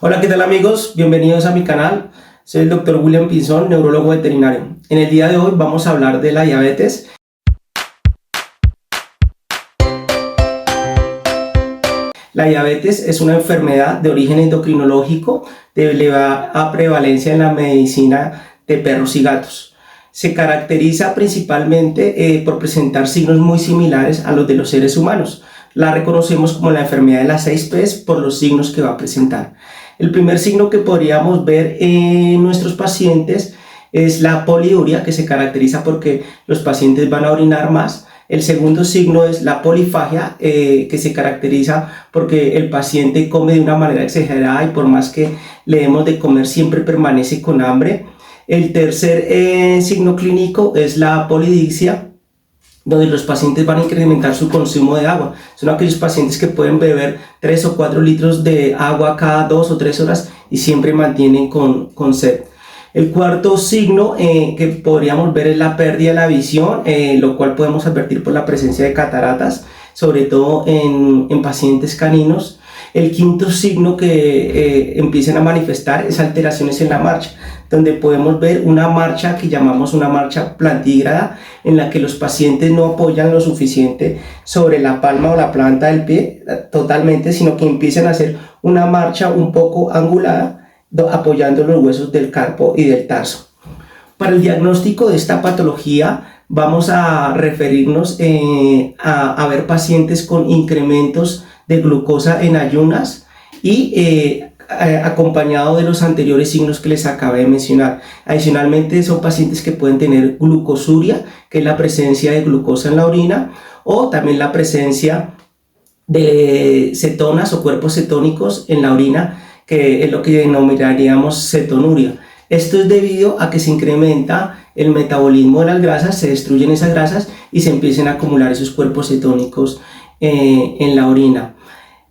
Hola, ¿qué tal amigos? Bienvenidos a mi canal. Soy el Dr. William Pinzón, neurólogo veterinario. En el día de hoy vamos a hablar de la diabetes. La diabetes es una enfermedad de origen endocrinológico de elevada prevalencia en la medicina de perros y gatos. Se caracteriza principalmente por presentar signos muy similares a los de los seres humanos. La reconocemos como la enfermedad de las 6 P's por los signos que va a presentar. El primer signo que podríamos ver en nuestros pacientes es la poliuria, que se caracteriza porque los pacientes van a orinar más. El segundo signo es la polifagia, que se caracteriza porque el paciente come de una manera exagerada y por más que le demos de comer siempre permanece con hambre. El tercer signo clínico es la polidicsia, donde los pacientes van a incrementar su consumo de agua. Son aquellos pacientes que pueden beber 3 o 4 litros de agua cada 2 o 3 horas y siempre mantienen con sed. El cuarto signo que podríamos ver es la pérdida de la visión, lo cual podemos advertir por la presencia de cataratas, sobre todo en pacientes caninos. El quinto signo que empiezan a manifestar es alteraciones en la marcha, donde podemos ver una marcha que llamamos una marcha plantígrada, en la que los pacientes no apoyan lo suficiente sobre la palma o la planta del pie totalmente, sino que empiezan a hacer una marcha un poco angulada, apoyando los huesos del carpo y del tarso. Para el diagnóstico de esta patología vamos a referirnos a ver pacientes con incrementos de glucosa en ayunas y acompañado de los anteriores signos que les acabé de mencionar. Adicionalmente son pacientes que pueden tener glucosuria, que es la presencia de glucosa en la orina, o también la presencia de cetonas o cuerpos cetónicos en la orina, que es lo que denominaríamos cetonuria. Esto es debido a que se incrementa el metabolismo de las grasas, se destruyen esas grasas y se empiezan a acumular esos cuerpos cetónicos en la orina.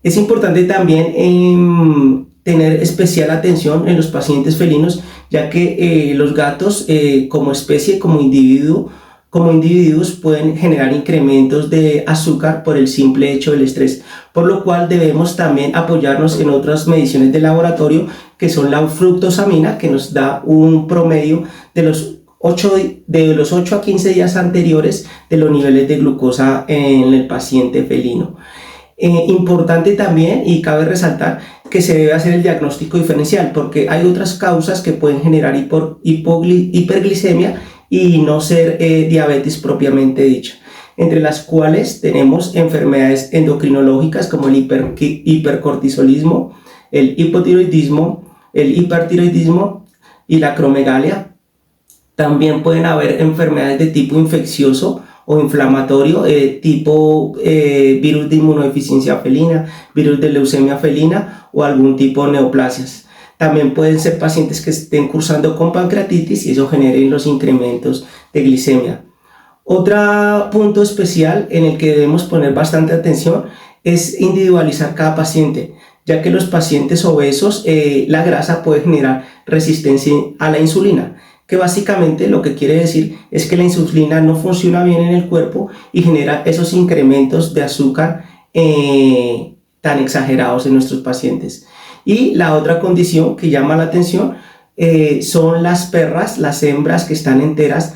Es importante también tener especial atención en los pacientes felinos, ya que los gatos como especie, como individuos pueden generar incrementos de azúcar por el simple hecho del estrés, por lo cual debemos también apoyarnos en otras mediciones de laboratorio que son la fructosamina, que nos da un promedio de los 8 a 15 días anteriores de los niveles de glucosa en el paciente felino. Importante también, y cabe resaltar, que se debe hacer el diagnóstico diferencial, porque hay otras causas que pueden generar hiperglicemia y no ser diabetes propiamente dicha, entre las cuales tenemos enfermedades endocrinológicas como el hipercortisolismo, el hipotiroidismo, el hipertiroidismo y la acromegalia. También pueden haber enfermedades de tipo infeccioso o inflamatorio, tipo virus de inmunodeficiencia felina, virus de leucemia felina o algún tipo de neoplasias. También pueden ser pacientes que estén cursando con pancreatitis y eso genere los incrementos de glicemia. Otro punto especial en el que debemos poner bastante atención es individualizar cada paciente, ya que los pacientes obesos, la grasa puede generar resistencia a la insulina, que básicamente lo que quiere decir es que la insulina no funciona bien en el cuerpo y genera esos incrementos de azúcar tan exagerados en nuestros pacientes. Y la otra condición que llama la atención son las perras, las hembras que están enteras.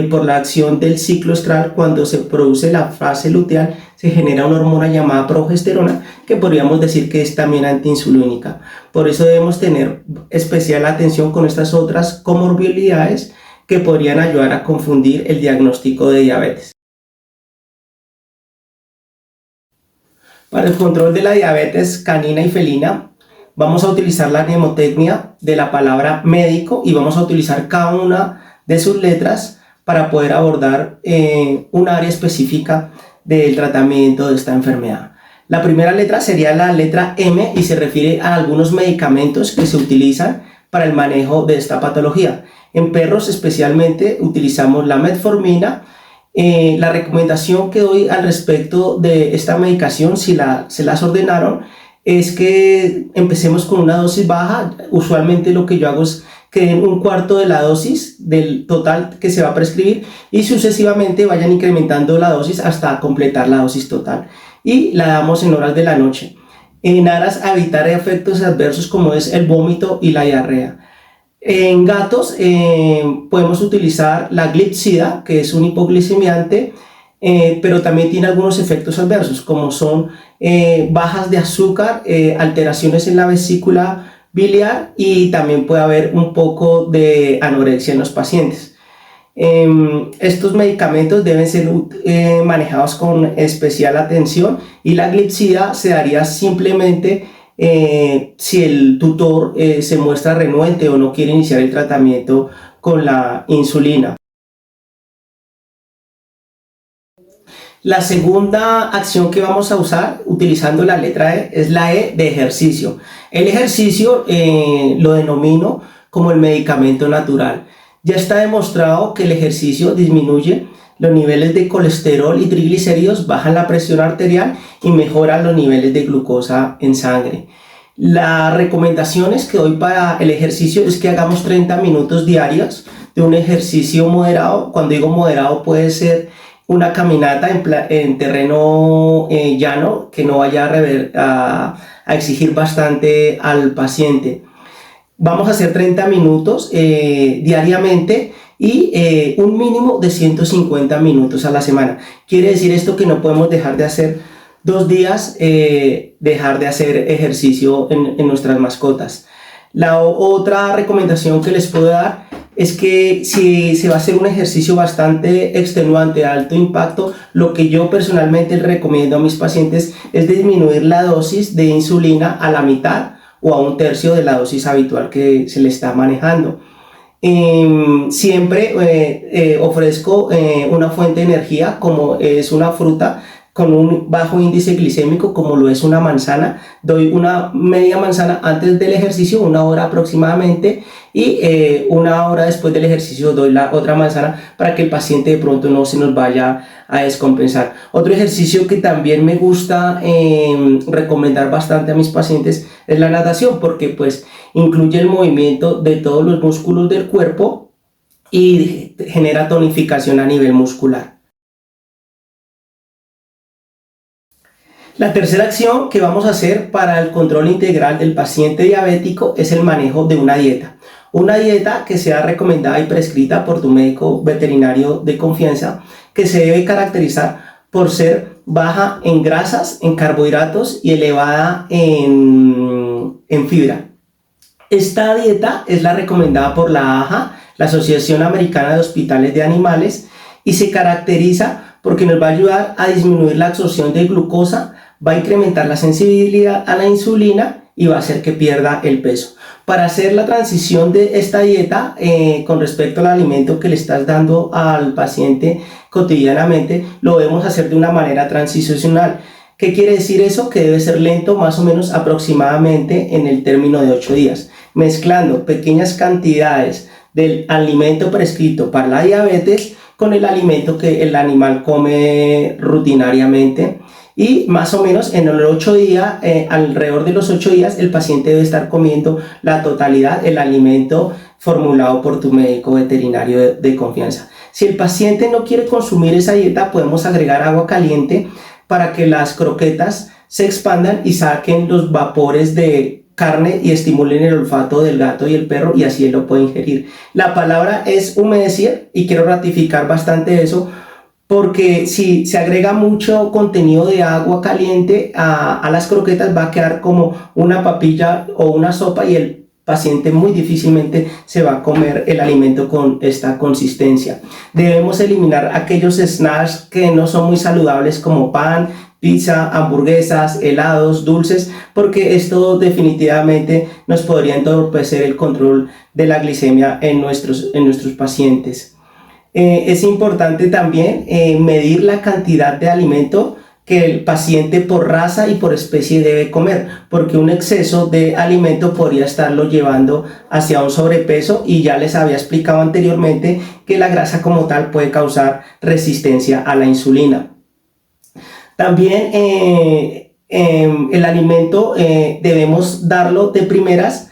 Por la acción del ciclo estral, cuando se produce la fase luteal, se genera una hormona llamada progesterona, que podríamos decir que es también antiinsulínica. Por eso debemos tener especial atención con estas otras comorbilidades que podrían ayudar a confundir el diagnóstico de diabetes. Para el control de la diabetes canina y felina, vamos a utilizar la mnemotecnia de la palabra médico y vamos a utilizar cada una de sus letras para poder abordar un área específica del tratamiento de esta enfermedad. La primera letra sería la letra M y se refiere a algunos medicamentos que se utilizan para el manejo de esta patología. En perros especialmente utilizamos la metformina. La recomendación que doy al respecto de esta medicación, si se las ordenaron, es que empecemos con una dosis baja. Usualmente lo que yo hago es que den un cuarto de la dosis del total que se va a prescribir y sucesivamente vayan incrementando la dosis hasta completar la dosis total y la damos en horas de la noche. en aras a evitar efectos adversos como es el vómito y la diarrea. En gatos podemos utilizar la glipsida, que es un hipoglicemiante, pero también tiene algunos efectos adversos, como son bajas de azúcar, alteraciones en la vesícula biliar y también puede haber un poco de anorexia en los pacientes. Estos medicamentos deben ser manejados con especial atención y la glipsida se daría simplemente si el tutor se muestra renuente o no quiere iniciar el tratamiento con la insulina. La segunda acción que vamos a usar utilizando la letra E es la E de ejercicio. El ejercicio lo denomino como el medicamento natural. Ya está demostrado que el ejercicio disminuye los niveles de colesterol y triglicéridos, bajan la presión arterial y mejoran los niveles de glucosa en sangre. Las recomendaciones que doy para el ejercicio es que hagamos 30 minutos diarios de un ejercicio moderado. Cuando digo moderado puede ser una caminata en terreno llano que no vaya a exigir bastante al paciente. Vamos a hacer 30 minutos diariamente y un mínimo de 150 minutos a la semana. Quiere decir esto que no podemos dejar de hacer 2 días, dejar de hacer ejercicio en nuestras mascotas. La otra recomendación que les puedo dar es que si se va a hacer un ejercicio bastante extenuante, de alto impacto, lo que yo personalmente recomiendo a mis pacientes es disminuir la dosis de insulina a la mitad o a 1/3 de la dosis habitual que se le está manejando. Siempre ofrezco una fuente de energía como es una fruta con un bajo índice glicémico como lo es una manzana. Doy una media manzana antes del ejercicio, 1 hora aproximadamente, y 1 hora después del ejercicio doy la otra manzana para que el paciente de pronto no se nos vaya a descompensar. Otro ejercicio que también me gusta recomendar bastante a mis pacientes es la natación, porque pues incluye el movimiento de todos los músculos del cuerpo y genera tonificación a nivel muscular. La tercera acción que vamos a hacer para el control integral del paciente diabético es el manejo de una dieta. Una dieta que sea recomendada y prescrita por tu médico veterinario de confianza, que se debe caracterizar por ser baja en grasas, en carbohidratos y elevada en fibra. Esta dieta es la recomendada por la AAHA, la Asociación Americana de Hospitales de Animales, y se caracteriza porque nos va a ayudar a disminuir la absorción de glucosa, va a incrementar la sensibilidad a la insulina y va a hacer que pierda el peso. Para hacer la transición de esta dieta con respecto al alimento que le estás dando al paciente cotidianamente, lo debemos hacer de una manera transicional. ¿Qué quiere decir eso? Que debe ser lento, más o menos aproximadamente en el término de 8 días, mezclando pequeñas cantidades del alimento prescrito para la diabetes con el alimento que el animal come rutinariamente. Y más o menos en los 8 días, alrededor de los 8 días, el paciente debe estar comiendo la totalidad del alimento formulado por tu médico veterinario de confianza. Si el paciente no quiere consumir esa dieta, podemos agregar agua caliente para que las croquetas se expandan y saquen los vapores de carne y estimulen el olfato del gato y el perro, y así él lo puede ingerir. La palabra es humedecir y quiero ratificar bastante eso, porque si se agrega mucho contenido de agua caliente a las croquetas, va a quedar como una papilla o una sopa y el paciente muy difícilmente se va a comer el alimento con esta consistencia. Debemos eliminar aquellos snacks que no son muy saludables como pan, pizza, hamburguesas, helados, dulces, porque esto definitivamente nos podría entorpecer el control de la glicemia en nuestros pacientes. Es importante también medir la cantidad de alimento que el paciente por raza y por especie debe comer, porque un exceso de alimento podría estarlo llevando hacia un sobrepeso, y ya les había explicado anteriormente que la grasa como tal puede causar resistencia a la insulina. También el alimento debemos darlo de primeras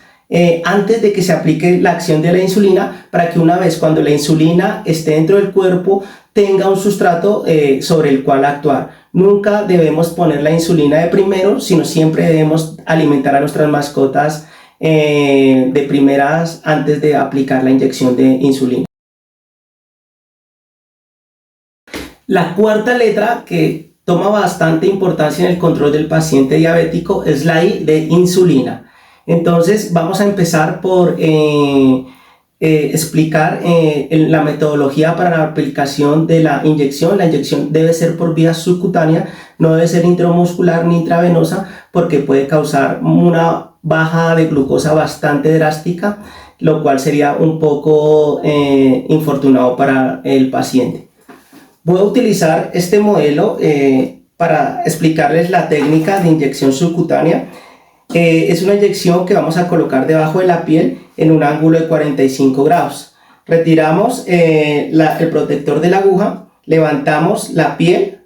antes de que se aplique la acción de la insulina, para que una vez cuando la insulina esté dentro del cuerpo tenga un sustrato sobre el cual actuar. Nunca debemos poner la insulina de primero, sino siempre debemos alimentar a nuestras mascotas de primeras antes de aplicar la inyección de insulina. La cuarta letra que toma bastante importancia en el control del paciente diabético es la I de insulina. Entonces vamos a empezar por explicar la metodología para la aplicación de la inyección. La inyección debe ser por vía subcutánea, no debe ser intramuscular ni intravenosa, porque puede causar una baja de glucosa bastante drástica, lo cual sería un poco infortunado para el paciente. Voy a utilizar este modelo para explicarles la técnica de inyección subcutánea. Es una inyección que vamos a colocar debajo de la piel en un ángulo de 45 grados. Retiramos el protector de la aguja, levantamos la piel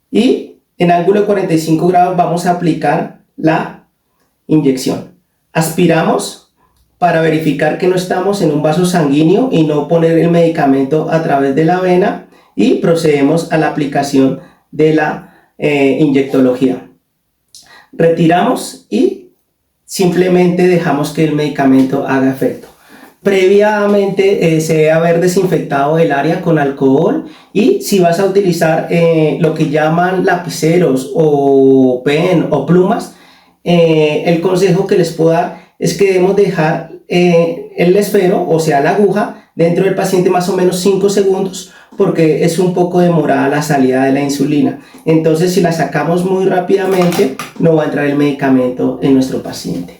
y en ángulo de 45 grados vamos a aplicar la inyección. Aspiramos para verificar que no estamos en un vaso sanguíneo y no poner el medicamento a través de la vena, y procedemos a la aplicación de la inyectología. Retiramos y simplemente dejamos que el medicamento haga efecto. Previamente se debe haber desinfectado el área con alcohol, y si vas a utilizar lo que llaman lapiceros o pen o plumas, el consejo que les puedo dar es que debemos dejar el esfero, o sea la aguja, dentro del paciente más o menos 5 segundos, porque es un poco demorada la salida de la insulina. Entonces, si la sacamos muy rápidamente, no va a entrar el medicamento en nuestro paciente.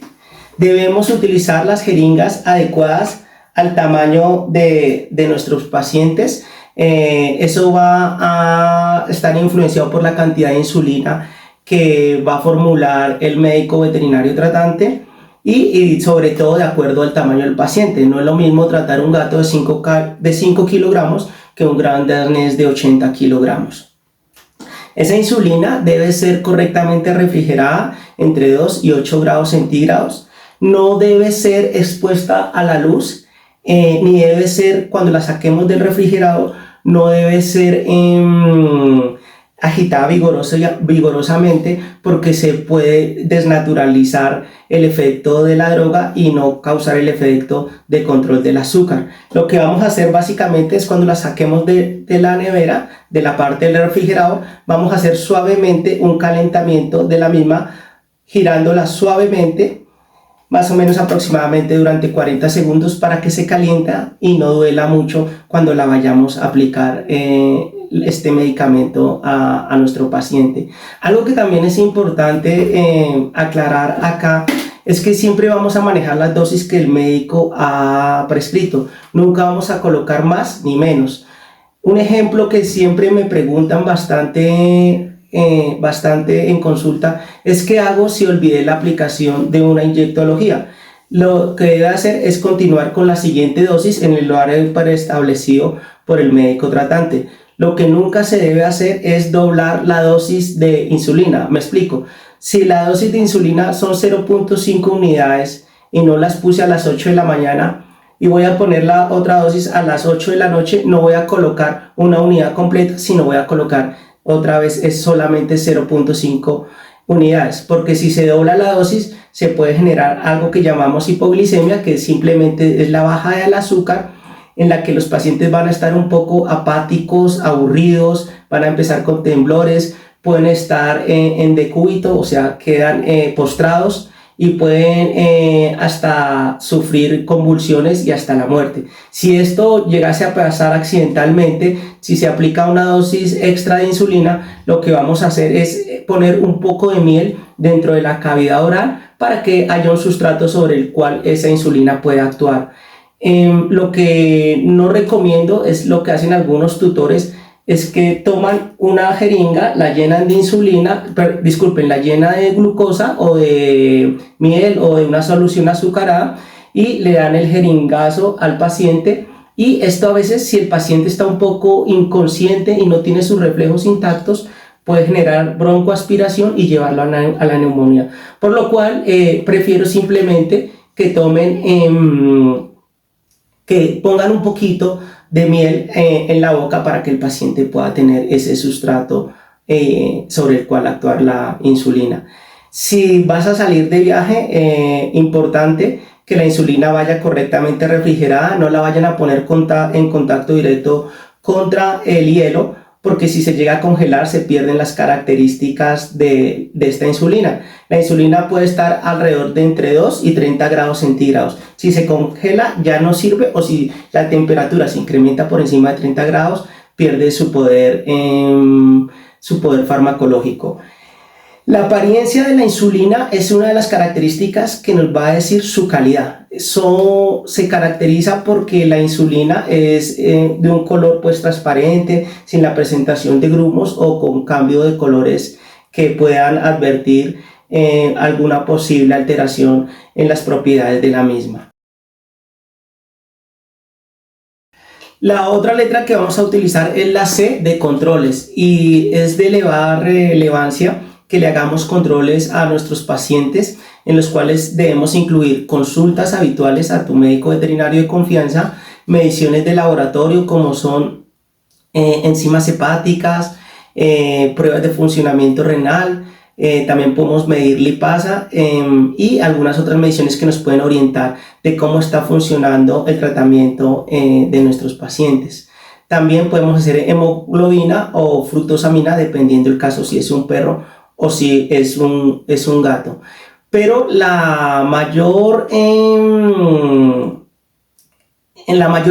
Debemos utilizar las jeringas adecuadas al tamaño de nuestros pacientes. Eso va a estar influenciado por la cantidad de insulina que va a formular el médico veterinario tratante, y sobre todo de acuerdo al tamaño del paciente. No es lo mismo tratar un gato de 5 kilogramos que un gran arnés de 80 kilogramos. Esa insulina debe ser correctamente refrigerada entre 2 y 8 grados centígrados. No debe ser expuesta a la luz, ni debe ser, cuando la saquemos del refrigerador, no debe ser agitada vigorosamente, porque se puede desnaturalizar el efecto de la droga y no causar el efecto de control del azúcar. Lo que vamos a hacer básicamente es, cuando la saquemos de la nevera, de la parte del refrigerador, vamos a hacer suavemente un calentamiento de la misma, girándola suavemente, más o menos aproximadamente durante 40 segundos, para que se calienta y no duela mucho cuando la vayamos a aplicar este medicamento a nuestro paciente. Algo que también es importante aclarar acá es que siempre vamos a manejar las dosis que el médico ha prescrito. Nunca vamos a colocar más ni menos. Un ejemplo que siempre me preguntan bastante en consulta es: ¿qué hago si olvidé la aplicación de una inyectología? Lo que debe hacer es continuar con la siguiente dosis en el horario preestablecido por el médico tratante. Lo que nunca se debe hacer es doblar la dosis de insulina. Me explico. Si la dosis de insulina son 0.5 unidades y no las puse a las 8 de la mañana y voy a poner la otra dosis a las 8 de la noche, no voy a colocar una unidad completa, sino voy a colocar otra vez es solamente 0.5 unidades, porque si se dobla la dosis se puede generar algo que llamamos hipoglicemia, que simplemente es la baja del azúcar, en la que los pacientes van a estar un poco apáticos, aburridos, van a empezar con temblores, pueden estar en decúbito, o sea, quedan postrados, y pueden hasta sufrir convulsiones y hasta la muerte. Si esto llegase a pasar accidentalmente, si se aplica una dosis extra de insulina, lo que vamos a hacer es poner un poco de miel dentro de la cavidad oral para que haya un sustrato sobre el cual esa insulina pueda actuar. Lo que no recomiendo es lo que hacen algunos tutores, es que toman una jeringa, la llenan de insulina, la llenan de glucosa o de miel o de una solución azucarada, y le dan el jeringazo al paciente. Y esto a veces, si el paciente está un poco inconsciente y no tiene sus reflejos intactos, puede generar broncoaspiración y llevarlo a la neumonía. Por lo cual prefiero simplemente que que pongan un poquito de miel en la boca para que el paciente pueda tener ese sustrato sobre el cual actuar la insulina. Si vas a salir de viaje, importante que la insulina vaya correctamente refrigerada, no la vayan a poner en contacto directo contra el hielo, porque si se llega a congelar se pierden las características de esta insulina. La insulina puede estar alrededor de entre 2 y 30 grados centígrados. Si se congela ya no sirve, o si la temperatura se incrementa por encima de 30 grados, pierde su poder farmacológico. La apariencia de la insulina es una de las características que nos va a decir su calidad. Eso se caracteriza porque la insulina es de un color pues transparente, sin la presentación de grumos o con cambio de colores que puedan advertir alguna posible alteración en las propiedades de la misma. La otra letra que vamos a utilizar es la C de controles, y es de elevada relevancia que le hagamos controles a nuestros pacientes, en los cuales debemos incluir consultas habituales a tu médico veterinario de confianza, mediciones de laboratorio como son enzimas hepáticas, pruebas de funcionamiento renal, también podemos medir lipasa y algunas otras mediciones que nos pueden orientar de cómo está funcionando el tratamiento de nuestros pacientes. También podemos hacer hemoglobina o fructosamina, dependiendo del caso, si es un perro o si es un gato. Pero la mayor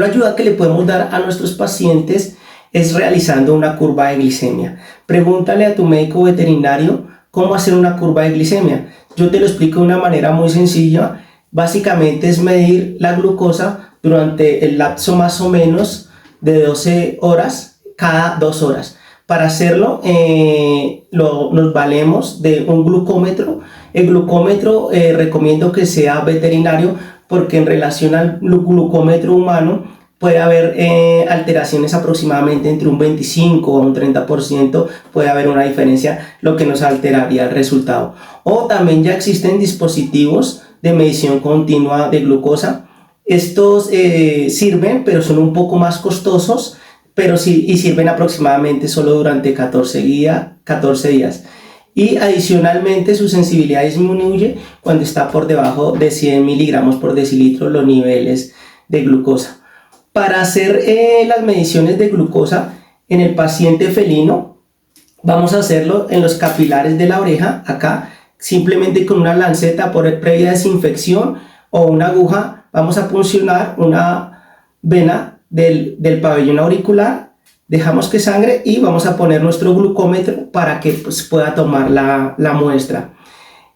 ayuda que le podemos dar a nuestros pacientes es realizando una curva de glicemia. Pregúntale a tu médico veterinario cómo hacer una curva de glicemia. Yo te lo explico de una manera muy sencilla. Básicamente es medir la glucosa durante el lapso más o menos de 12 horas cada 2 horas. Para hacerlo nos valemos de un glucómetro. El glucómetro recomiendo que sea veterinario, porque en relación al glucómetro humano puede haber alteraciones aproximadamente entre un 25 o un 30%, puede haber una diferencia, lo que nos alteraría el resultado. O también ya existen dispositivos de medición continua de glucosa. Estos sirven, pero son un poco más costosos, pero sí, y sirven aproximadamente solo durante 14 días. Y adicionalmente su sensibilidad disminuye cuando está por debajo de 100 miligramos por decilitro los niveles de glucosa. Para hacer las mediciones de glucosa en el paciente felino, vamos a hacerlo en los capilares de la oreja, acá, simplemente con una lanceta previa desinfección o una aguja. Vamos a puncionar una vena del pabellón auricular, dejamos que sangre y vamos a poner nuestro glucómetro para que pues, pueda tomar la muestra.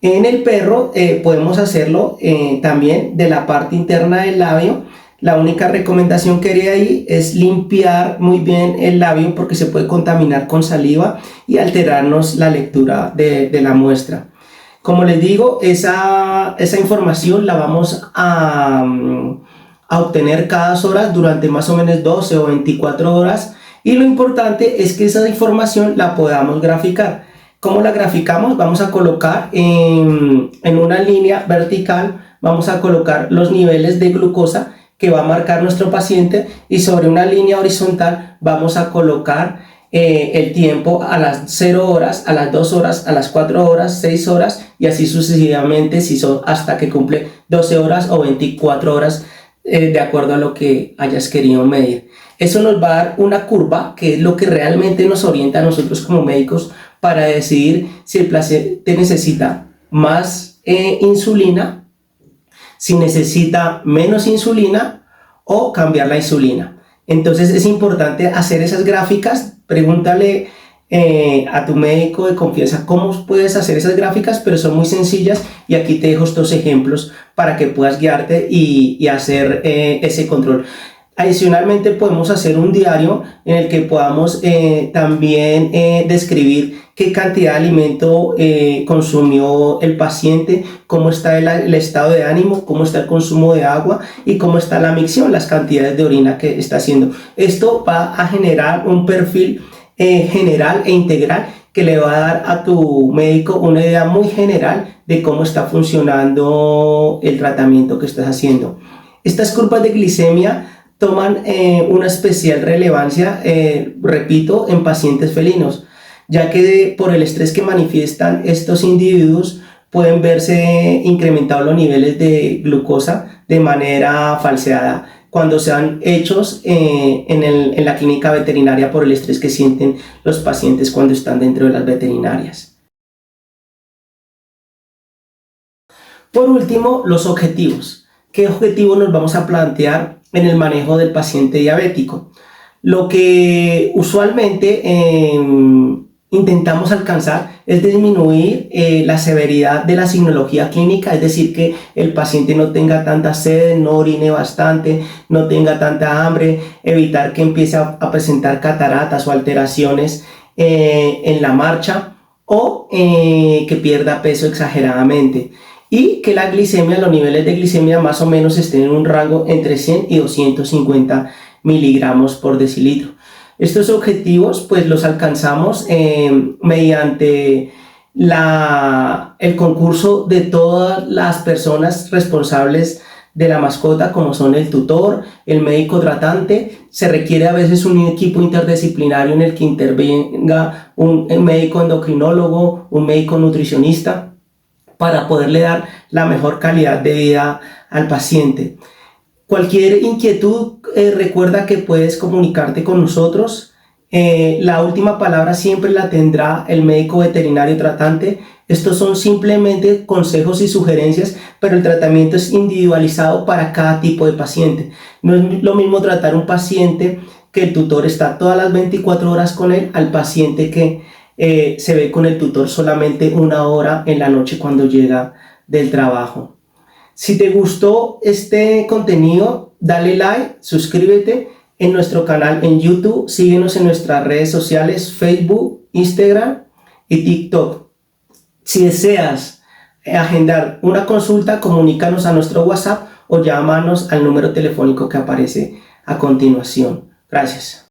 En el perro podemos hacerlo también de la parte interna del labio. La única recomendación que haría ahí es limpiar muy bien el labio, porque se puede contaminar con saliva y alterarnos la lectura de la muestra. Como les digo, esa información la vamos a obtener cada 2 horas durante más o menos 12 o 24 horas, y lo importante es que esa información la podamos graficar. ¿Cómo la graficamos? Vamos a colocar en una línea vertical, vamos a colocar los niveles de glucosa que va a marcar nuestro paciente, y sobre una línea horizontal vamos a colocar el tiempo a las 0 horas, a las 2 horas, a las 4 horas, 6 horas y así sucesivamente, hasta que cumple 12 horas o 24 horas, de acuerdo a lo que hayas querido medir. Eso nos va a dar una curva, que es lo que realmente nos orienta a nosotros como médicos para decidir si el paciente necesita más insulina, si necesita menos insulina o cambiar la insulina. Entonces es importante hacer esas gráficas. Pregúntale a tu médico de confianza cómo puedes hacer esas gráficas, pero son muy sencillas, y aquí te dejo estos ejemplos para que puedas guiarte y hacer ese control. Adicionalmente podemos hacer un diario en el que podamos también describir qué cantidad de alimento consumió el paciente, cómo está el estado de ánimo, cómo está el consumo de agua y cómo está la micción, las cantidades de orina que está haciendo. Esto va a generar un perfil general e integral que le va a dar a tu médico una idea muy general de cómo está funcionando el tratamiento que estás haciendo. Estas curvas de glicemia toman una especial relevancia, repito, en pacientes felinos. ya que por el estrés que manifiestan estos individuos pueden verse incrementados los niveles de glucosa de manera falseada cuando sean hechos en la clínica veterinaria por el estrés que sienten los pacientes cuando están dentro de las veterinarias. Por último, los objetivos. ¿Qué objetivos nos vamos a plantear en el manejo del paciente diabético? Lo que usualmente intentamos alcanzar es disminuir la severidad de la signología clínica, es decir, que el paciente no tenga tanta sed, no orine bastante, no tenga tanta hambre, evitar que empiece a presentar cataratas o alteraciones en la marcha o que pierda peso exageradamente. Y que la glicemia, los niveles de glicemia más o menos estén en un rango entre 100 y 250 miligramos por decilitro. Estos objetivos pues los alcanzamos mediante el concurso de todas las personas responsables de la mascota, como son el tutor, el médico tratante. Se requiere a veces un equipo interdisciplinario en el que intervenga un médico endocrinólogo, un médico nutricionista, para poderle dar la mejor calidad de vida al paciente. Cualquier inquietud, recuerda que puedes comunicarte con nosotros. La última palabra siempre la tendrá el médico veterinario tratante. Estos son simplemente consejos y sugerencias, pero el tratamiento es individualizado para cada tipo de paciente. No es lo mismo tratar un paciente que el tutor está todas las 24 horas con él, al paciente que se ve con el tutor solamente una hora en la noche cuando llega del trabajo. Si te gustó este contenido, dale like, suscríbete en nuestro canal en YouTube, síguenos en nuestras redes sociales, Facebook, Instagram y TikTok. Si deseas agendar una consulta, comunícanos a nuestro WhatsApp o llámanos al número telefónico que aparece a continuación. Gracias.